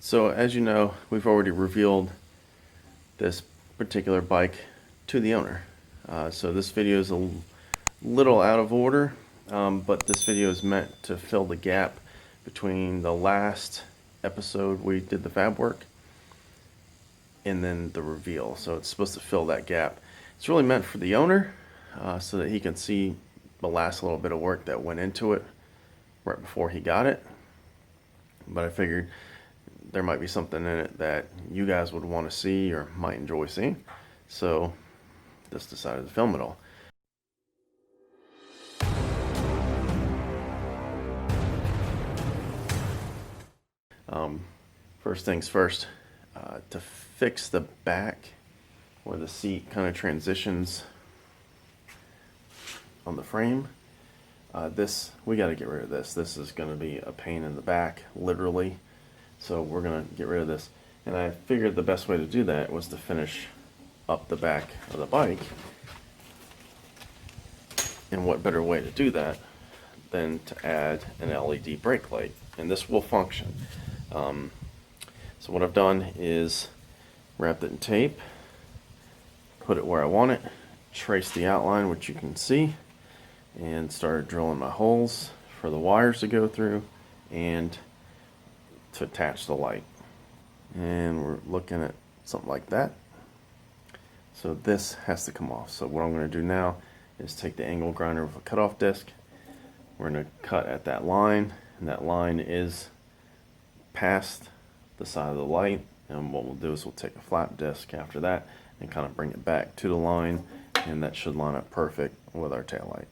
So as you know, we've already revealed this particular bike to the owner. So this video is a little out of order, but this video is meant to fill the gap between the last episode we did the fab work and then the reveal. So it's supposed to fill that gap. It's really meant for the owner so that he can see the last little bit of work that went into it right before he got it. But I figured there might be something in it that you guys would want to see or might enjoy seeing. So just decided to film it all. First things first, to fix the back where the seat kind of transitions on the frame, we got to get rid of this. This is going to be a pain in the back, literally. So we're going to get rid of this. And I figured the best way to do that was to finish up the back of the bike. And what better way to do that than to add an LED brake light. And this will function. So what I've done is wrapped it in tape, put it where I want it, traced the outline, which you can see, and started drilling my holes for the wires to go through and to attach the light. And we're looking at something like that. So this has to come off. So what I'm going to do now is take the angle grinder with a cutoff disc. We're going to cut at that line, and that line is past the side of the light. And what we'll do is we'll take a flat disc after that and kind of bring it back to the line, and that should line up perfect with our tail light.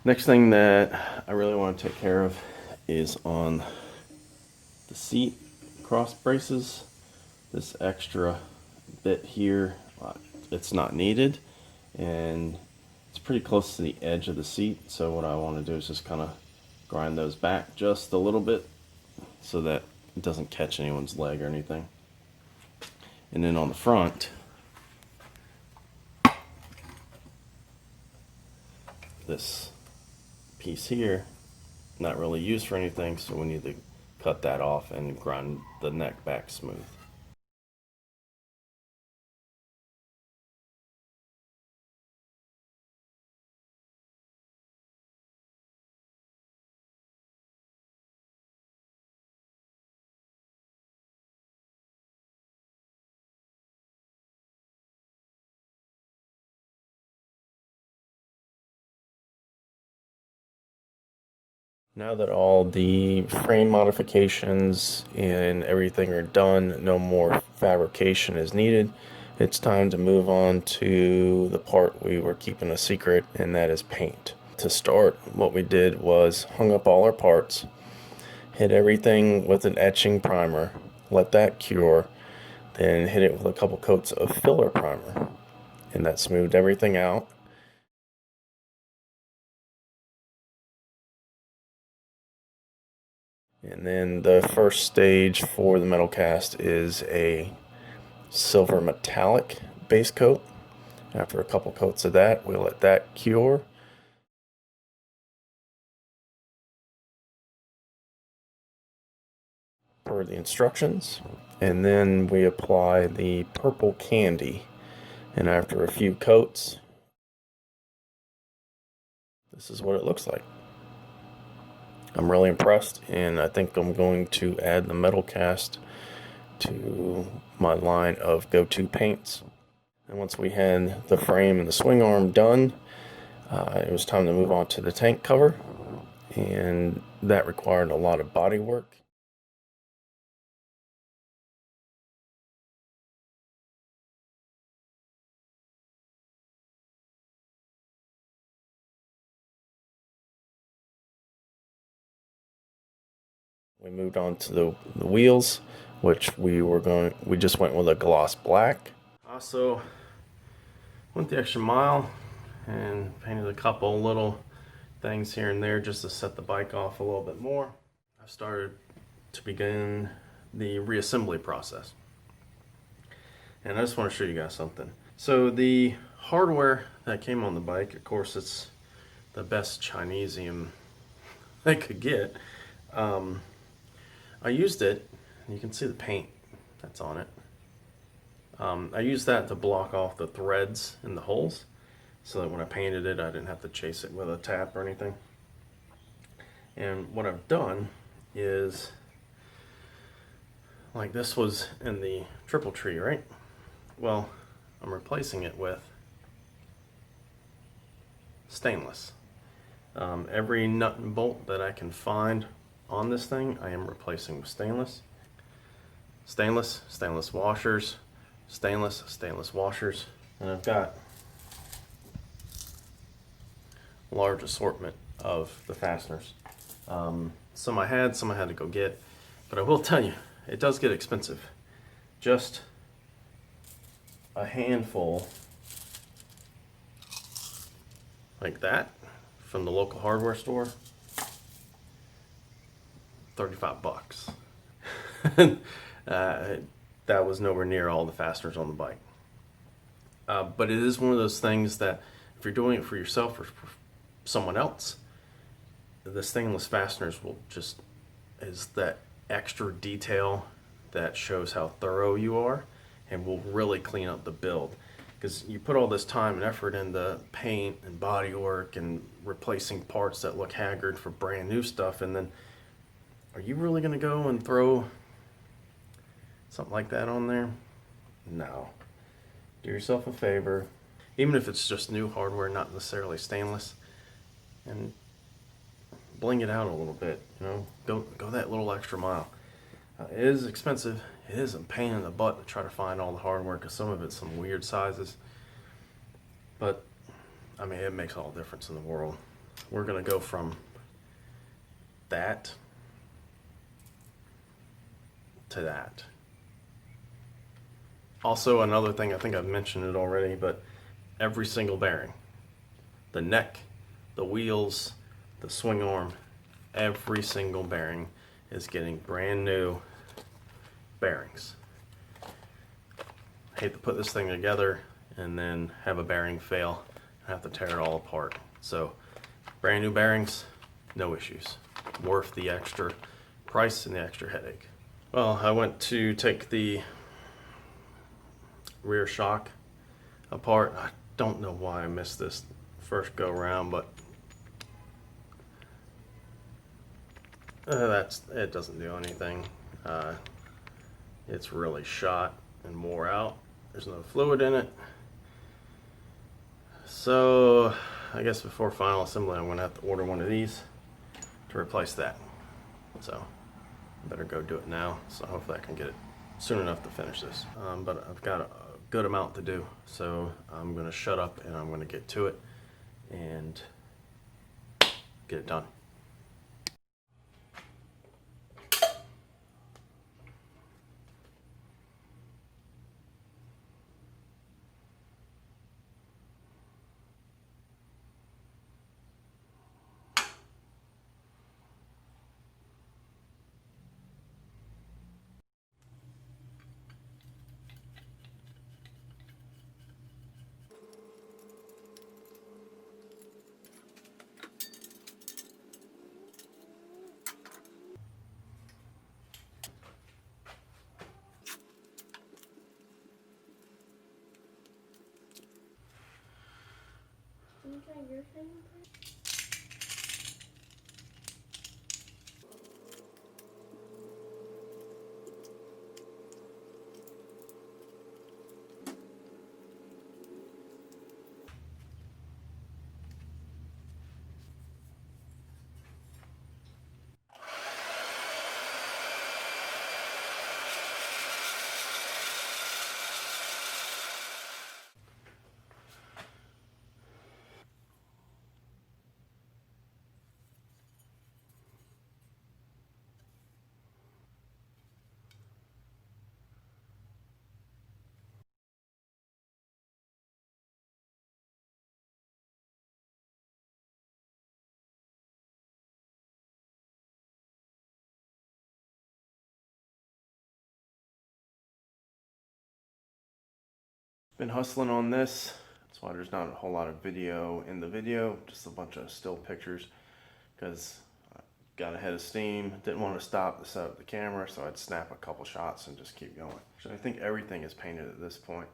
Next thing that I really want to take care of is on the seat cross braces. This extra bit here, it's not needed, and it's pretty close to the edge of the seat. So what I want to do is just kind of grind those back just a little bit so that it doesn't catch anyone's leg or anything. And then on the front, this piece here, not really used for anything, so we need to cut that off and grind the neck back smooth. Now that all the frame modifications and everything are done, no more fabrication is needed, it's time to move on to the part we were keeping a secret, and that is paint. To start, what we did was hung up all our parts, hit everything with an etching primer, let that cure, then hit it with a couple coats of filler primer, and that smoothed everything out. And then the first stage for the metal cast is a silver metallic base coat. After a couple coats of that, we'll let that cure. Per per the instructions, and then we apply the purple candy. And after a few coats, this is what it looks like. I'm really impressed, and I think I'm going to add the metal cast to my line of go-to paints. And once we had the frame and the swing arm done, it was time to move on to the tank cover, and that required a lot of body work. We moved on to the wheels, which we just went with a gloss black. Also went the extra mile and painted a couple little things here and there just to set the bike off a little bit more. I've started to begin the reassembly process. And I just want to show you guys something. So the hardware that came on the bike, of course it's the best Chinesium I could get. I used it, and you can see the paint that's on it. I used that to block off the threads in the holes so that when I painted it I didn't have to chase it with a tap or anything. And what I've done is, like this was in the triple tree, right? Well, I'm replacing it with stainless. Every nut and bolt that I can find on this thing I am replacing with stainless. Stainless washers, stainless washers, and I've got a large assortment of the fasteners. Some I had to go get, but I will tell you, it does get expensive. Just a handful like that from the local hardware store, 35 bucks. That was nowhere near all the fasteners on the bike. But it is one of those things that if you're doing it for yourself or for someone else, the stainless fasteners is that extra detail that shows how thorough you are and will really clean up the build. Because you put all this time and effort into paint and body work and replacing parts that look haggard for brand new stuff, and then are you really going to go and throw something like that on there? No. Do yourself a favor, even if it's just new hardware, not necessarily stainless, and bling it out a little bit. You know, go that little extra mile. It is expensive. It is a pain in the butt to try to find all the hardware because some of it's some weird sizes. But I mean, it makes all the difference in the world. We're gonna go from that to that. Also, another thing, I think I've mentioned it already, but every single bearing, the neck, the wheels, the swing arm, every single bearing is getting brand new bearings. I hate to put this thing together and then have a bearing fail and have to tear it all apart. So brand new bearings, no issues. Worth the extra price and the extra headache. Well, I went to take the rear shock apart. I don't know why I missed this first go around, but it doesn't do anything. It's really shot and wore out. There's no fluid in it. So I guess before final assembly I'm gonna have to order one of these to replace that. So I better go do it now, so hopefully I can get it soon enough to finish this. But I've got a good amount to do, so I'm gonna shut up and I'm gonna get to it and get it done. try your fingerprint? Been hustling on this. That's why there's not a whole lot of video in the video, just a bunch of still pictures, because I got ahead of steam. Didn't want to stop to set up the camera, so I'd snap a couple shots and just keep going. So I think everything is painted at this point.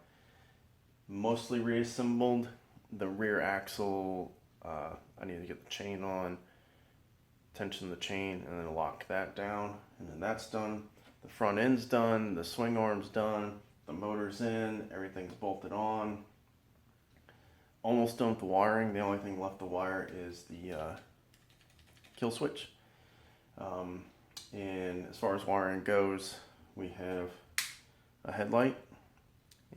Mostly reassembled. The rear axle, I need to get the chain on, tension the chain, and then lock that down, and then that's done. The front end's done, the swing arm's done, the motor's in, everything's bolted on. Almost done with the wiring. The only thing left to wire is the kill switch. And as far as wiring goes, we have a headlight,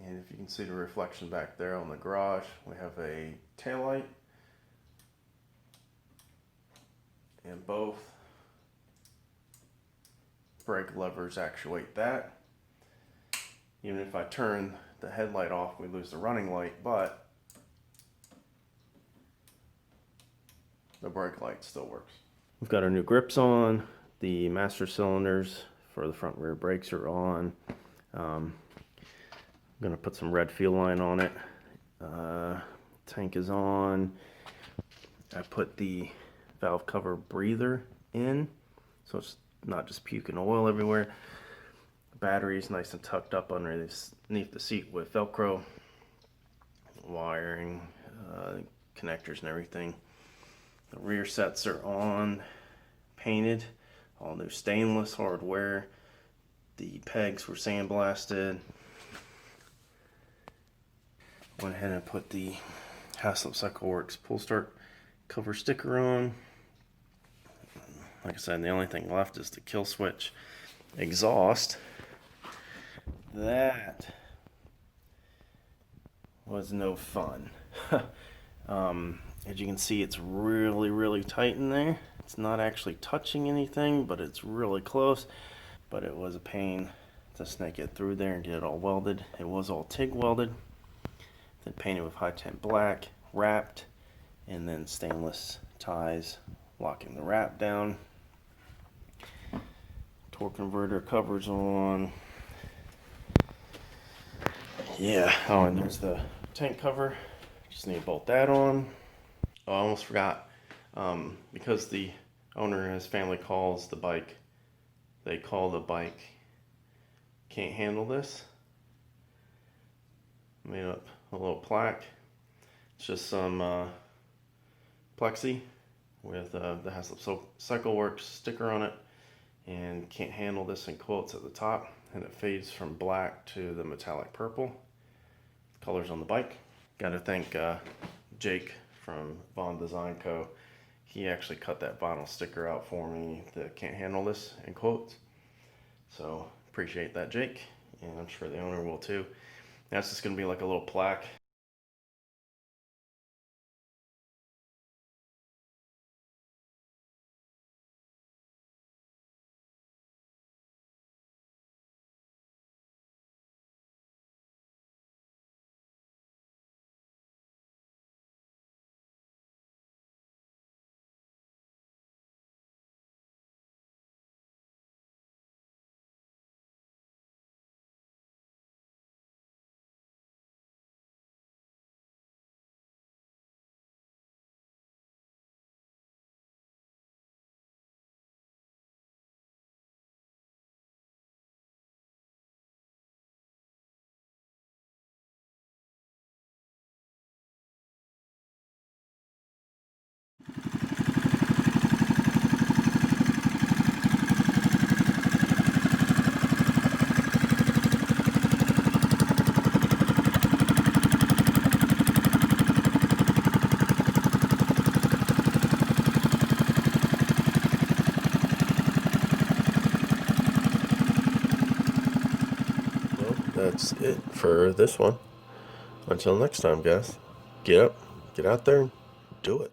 and if you can see the reflection back there on the garage, we have a taillight, and both brake levers actuate that. Even if I turn the headlight off, we lose the running light, but the brake light still works. We've got our new grips on. The master cylinders for the front rear brakes are on. I'm gonna put some red fuel line on it. Tank is on. I put the valve cover breather in, so it's not just puking oil everywhere. The battery's nice and tucked up underneath the seat with Velcro. Wiring, connectors and everything. The rear sets are on, painted, all new stainless hardware. The pegs were sandblasted. Went ahead and put the haslipcycleworks pull start cover sticker on. Like I said, the only thing left is the kill switch. Exhaust. That was no fun. As you can see, it's really tight in there. It's not actually touching anything, but it's really close. But it was a pain to snake it through there and get it all welded. It was all TIG welded, then painted with high temp black, wrapped, and then stainless ties locking the wrap down. Torque converter covers on. Yeah, oh, and there's the tank cover. Just need to bolt that on. Oh, I almost forgot. Because the owner and his family calls the bike, they call the bike can't handle this. Made up a little plaque. It's just some plexi with the haslipcycleworks sticker on it, and can't handle this in quotes at the top, and it fades from black to the metallic purple. Colors on the bike. Got to thank Jake from Vaughn Design Co. He actually cut that vinyl sticker out for me that can't handle this in quotes. So appreciate that, Jake, and I'm sure the owner will too. That's just going to be like a little plaque. that's it for this one. Until next time, guys, get up, get out there, and do it.